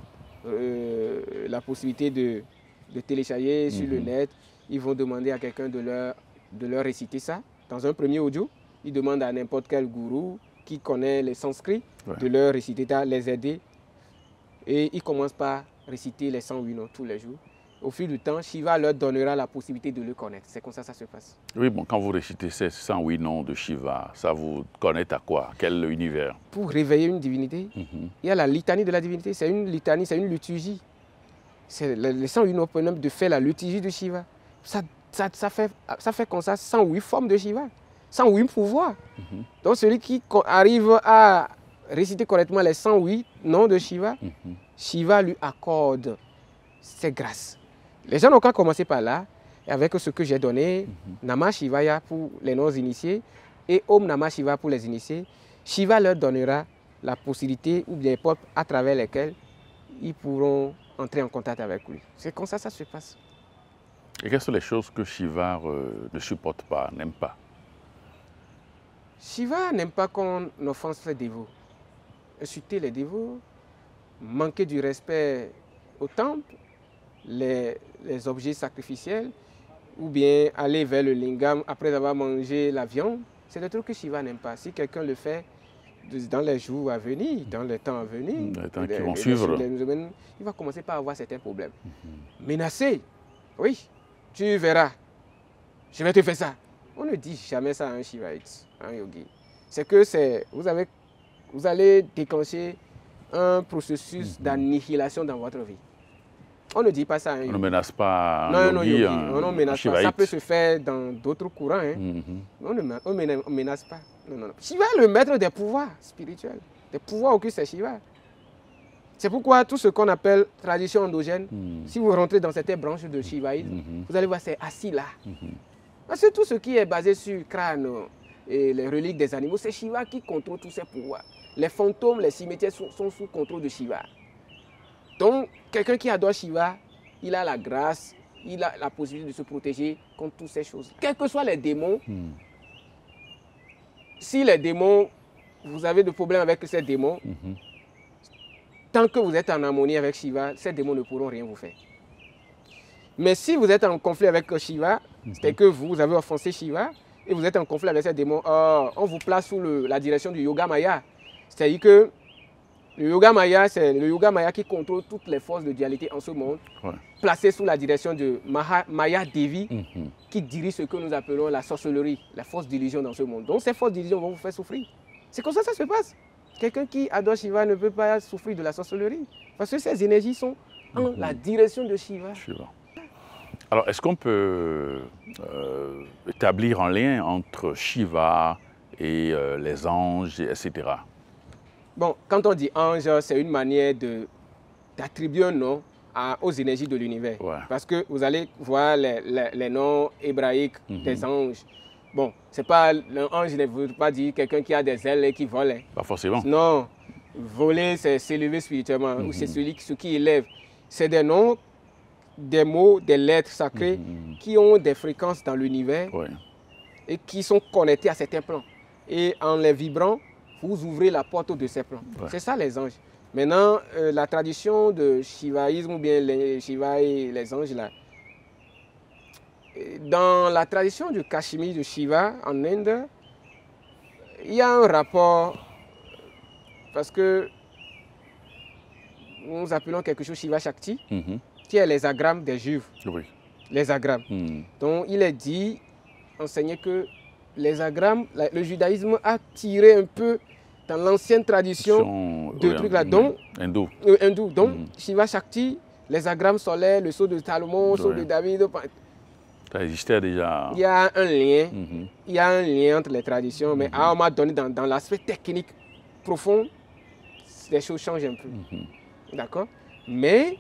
[SPEAKER 2] la possibilité de télécharger sur le net. Ils vont demander à quelqu'un de leur réciter ça. Dans un premier audio, ils demandent à n'importe quel gourou qui connaît le sanskrit de leur réciter ça, les aider. Et ils commencent par réciter les 108 noms tous les jours. Au fil du temps, Shiva leur donnera la possibilité de le connaître. C'est comme ça que ça se passe.
[SPEAKER 1] Oui, bon, quand vous récitez ces 108 noms de Shiva, ça vous connecte à quoi? Quel univers?
[SPEAKER 2] Pour réveiller une divinité, il y a la litanie de la divinité. C'est une litanie, c'est une liturgie. Les 108 noms permettent de faire la liturgie de Shiva. Ça fait comme ça 108 formes de Shiva, 108 pouvoirs. Donc celui qui arrive à réciter correctement les 108 noms de Shiva, Shiva lui accorde ses grâces. Les gens n'ont qu'à commencer par là, et avec ce que j'ai donné, Namah Shivaya pour les non-initiés et Om Namah Shiva pour les initiés, Shiva leur donnera la possibilité ou bien les portes à travers lesquelles ils pourront entrer en contact avec lui. C'est comme ça que ça se passe.
[SPEAKER 1] Et quelles sont les choses que Shiva ne supporte pas, n'aime pas?
[SPEAKER 2] Shiva n'aime pas qu'on offense les dévots. Insulter les dévots, manquer du respect au temple, les objets sacrificiels, ou bien aller vers le lingam après avoir mangé la viande. C'est des trucs que Shiva n'aime pas. Si quelqu'un le fait dans les jours à venir, dans les temps à venir,
[SPEAKER 1] les temps qui vont suivre,
[SPEAKER 2] il va commencer par avoir certains problèmes. Menacer, oui, tu verras, je vais te faire ça. On ne dit jamais ça à un Shivaïte, à un yogi. C'est que vous allez déclencher un processus d'annihilation dans votre vie. On ne dit pas ça à un yogi.
[SPEAKER 1] On ne menace pas
[SPEAKER 2] un yogi.
[SPEAKER 1] on
[SPEAKER 2] ne menace pas. Ça peut se faire dans d'autres courants. Hein. On ne menace pas. Non. Shiva est le maître des pouvoirs spirituels. Des pouvoirs occultes, c'est Shiva. C'est pourquoi tout ce qu'on appelle tradition endogène, si vous rentrez dans cette branche de Shivaïsme, vous allez voir, c'est assis là. Parce que tout ce qui est basé sur le crâne et les reliques des animaux, c'est Shiva qui contrôle tous ces pouvoirs. Les fantômes, les cimetières sont sous contrôle de Shiva. Donc, quelqu'un qui adore Shiva, il a la grâce, il a la possibilité de se protéger contre toutes ces choses. Quels que soient les démons, si les démons, vous avez des problèmes avec ces démons, tant que vous êtes en harmonie avec Shiva, ces démons ne pourront rien vous faire. Mais si vous êtes en conflit avec Shiva, c'est que vous avez offensé Shiva et vous êtes en conflit avec ces démons, on vous place sous la direction du Yoga Maya. C'est-à-dire que le Yoga Maya, c'est le Yoga Maya qui contrôle toutes les forces de dualité en ce monde, placé sous la direction de Maya Devi, qui dirige ce que nous appelons la sorcellerie, la force d'illusion dans ce monde. Donc ces forces d'illusion vont vous faire souffrir. C'est comme ça que ça se passe. Quelqu'un qui adore Shiva ne peut pas souffrir de la sorcellerie, parce que ces énergies sont en la direction de Shiva.
[SPEAKER 1] Alors, est-ce qu'on peut établir un lien entre Shiva et les anges, etc.?
[SPEAKER 2] Bon, quand on dit ange, c'est une manière d'attribuer un nom aux énergies de l'univers. Parce que vous allez voir les noms hébraïques des anges. Bon, c'est pas l'ange ne veut pas dire quelqu'un qui a des ailes et qui vole.
[SPEAKER 1] Pas forcément.
[SPEAKER 2] Non, voler, c'est s'élever spirituellement, ou c'est ce qui élève. C'est des noms, des mots, des lettres sacrées qui ont des fréquences dans l'univers et qui sont connectés à certains plans. Et en les vibrant, vous ouvrez la porte de ces plans. C'est ça les anges. Maintenant, la tradition de shivaïsme ou bien les Shiva et les anges, là, dans la tradition du Kashmir de Shiva en Inde, il y a un rapport, parce que nous appelons quelque chose Shiva Shakti, qui est les agrammes des juifs. Les agrammes. Donc il est dit, enseigné que les agrammes, le judaïsme a tiré un peu dans l'ancienne tradition de trucs là, donc hindou. Donc Shiva Shakti, les agrammes solaires, le sceau de Salomon, le sceau de David.
[SPEAKER 1] Ça existait déjà.
[SPEAKER 2] Il y a un lien, il y a un lien entre les traditions, mais à un moment donné, dans l'aspect technique profond, les choses changent un peu. D'accord? Mais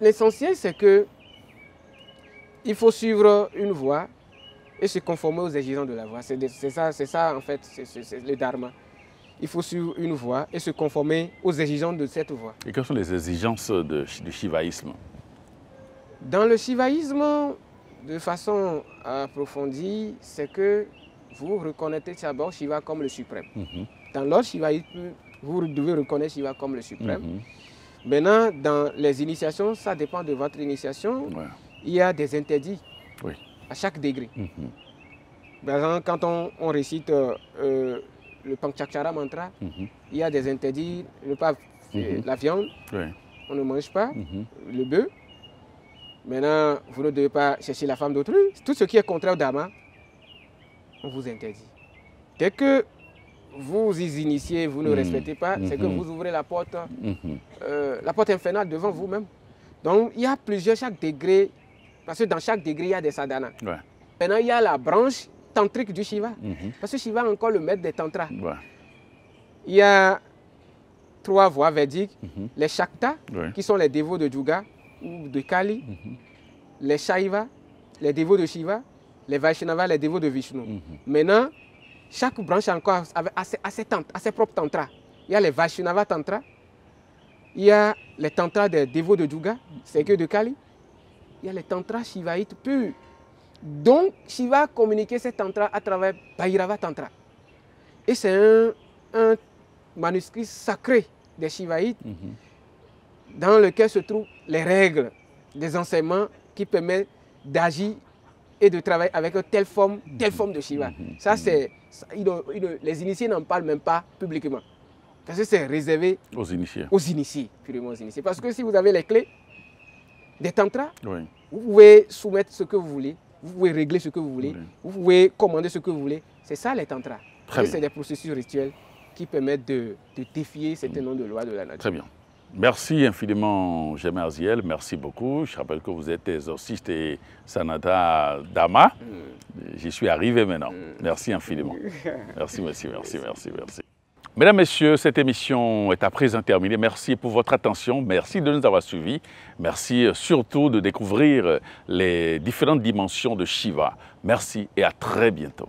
[SPEAKER 2] l'essentiel, c'est que il faut suivre une voie et se conformer aux exigences de la voie. C'est ça, en fait, c'est le dharma. Il faut suivre une voie et se conformer aux exigences de cette voie.
[SPEAKER 1] Et quelles sont les exigences du shivaïsme?
[SPEAKER 2] Dans le shivaïsme, de façon approfondie, c'est que vous reconnaissez d'abord Shiva comme le suprême. Dans l'autre shivaïsme, vous devez reconnaître Shiva comme le suprême. Maintenant, dans les initiations, ça dépend de votre initiation. Il y a des interdits à chaque degré. Par exemple, quand on récite le Panchakshara mantra, il y a des interdits, ne pas la viande, on ne mange pas, le bœuf. Maintenant, vous ne devez pas chercher la femme d'autrui. Tout ce qui est contraire au dharma, on vous interdit. Dès que vous y initiez, vous ne respectez pas, c'est que vous ouvrez la porte infernale devant vous-même. Donc, il y a chaque degré, parce que dans chaque degré, il y a des sadhanas. Maintenant, il y a la branche tantrique du Shiva. Parce que Shiva est encore le maître des tantras.
[SPEAKER 1] Ouais.
[SPEAKER 2] Il y a 3 voies védiques. Les Shakta,
[SPEAKER 1] Ouais.
[SPEAKER 2] qui sont les dévots de Durga ou de Kali. Les Shaiva, les dévots de Shiva. Les Vaishnava, les dévots de Vishnu. Maintenant, chaque branche encore a ses propres tantras. Il y a les Vaishnava Tantra. Il y a les tantras des dévots de Durga, c'est que de Kali. Il y a les tantras shivaïtes purs. Donc, Shiva a communiqué ces tantras à travers Bhairava Tantra. Et c'est un manuscrit sacré des shivaïtes dans lequel se trouvent les règles des enseignements qui permettent d'agir et de travailler avec telle forme de Shiva. Ça, les initiés n'en parlent même pas publiquement. Parce que c'est réservé
[SPEAKER 1] Aux initiés.
[SPEAKER 2] Purement aux initiés. Parce que si vous avez les clés des tantras,
[SPEAKER 1] Oui.
[SPEAKER 2] vous pouvez soumettre ce que vous voulez, vous pouvez régler ce que vous voulez, vous pouvez commander ce que vous voulez. C'est ça les tantras. C'est des processus rituels qui permettent de défier certains noms de lois de la nature.
[SPEAKER 1] Très bien. Merci infiniment, Germain Aziel. Merci beaucoup. Je rappelle que vous êtes exorciste et Sanata Dhamma. J'y suis arrivé maintenant. Merci infiniment. Merci. Mesdames, Messieurs, cette émission est à présent terminée. Merci pour votre attention. Merci de nous avoir suivis. Merci surtout de découvrir les différentes dimensions de Shiva. Merci et à très bientôt.